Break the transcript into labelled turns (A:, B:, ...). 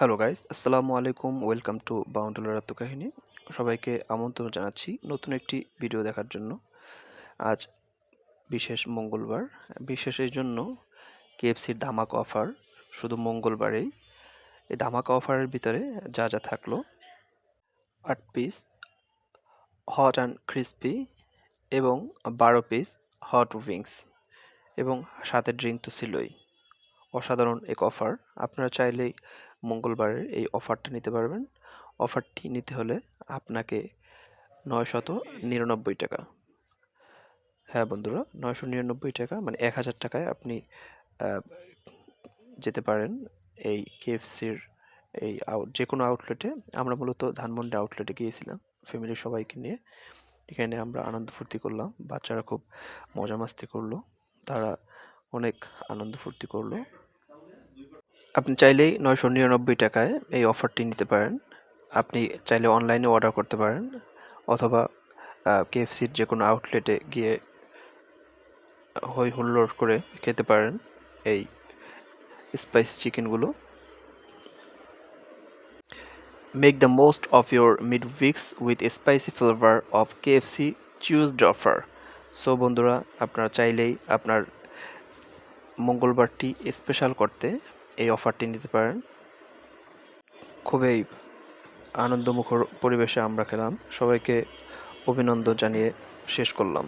A: Hello guys, আসসালামু আলাইকুম। Welcome to বাউন্ডুলার আত্মকাহিনী। সবাইকে আমন্ত্রণ জানাচ্ছি নতুন একটি ভিডিও দেখার জন্য। আজ বিশেষ মঙ্গলবার। বিশেষ এই জন্য কেএফসির ধামাকা অফার শুধু মঙ্গলবারেই। এই ধামাকা অফারের ভিতরে যা যা থাকলো: 8 পিস হট অ্যান্ড ক্রিস্পি এবং 12 পিস হট উইংস এবং সাথে ড্রিঙ্ক তো ছিলই। অসাধারণ এক অফার। আপনারা চাইলেই মঙ্গলবারের এই অফারটা নিতে পারবেন। অফারটি নিতে হলে আপনাকে 999 টাকা, হ্যাঁ বন্ধুরা, 999 টাকা মানে 1000 টাকায় আপনি আহ, যেতে পারেন এই কেএফসির এই যে কোনো আউটলেটে। আমরা মূলত ধানমন্ডি আউটলেটে গিয়েছিলাম ফ্যামিলির সবাইকে নিয়ে। এখানে আমরা আনন্দ ফুর্তি করলাম, বাচ্চারা খুব মজা মাস্তি করলো, তারা অনেক আনন্দ ফুর্তি করলো। আপনি চাইলেই 999 টাকায় এই অফারটি নিতে পারেন। আপনি চাইলে অনলাইনে অর্ডার করতে পারেন অথবা কেএফসির যে কোনো আউটলেটে গিয়ে হই হুল্লোড় করে খেতে পারেন এই স্পাইস চিকেনগুলো। Make the most of your mid weeks with spicy flavour of KFC চিউজড অফার। সো বন্ধুরা, আপনারা চাইলেই আপনার মঙ্গলবারটি স্পেশাল করতে এই অফারটি নিতে পারেন। খুবই আনন্দমুখর পরিবেশে আমরা খেলাম। সবাইকে অভিনন্দন জানিয়ে শেষ করলাম।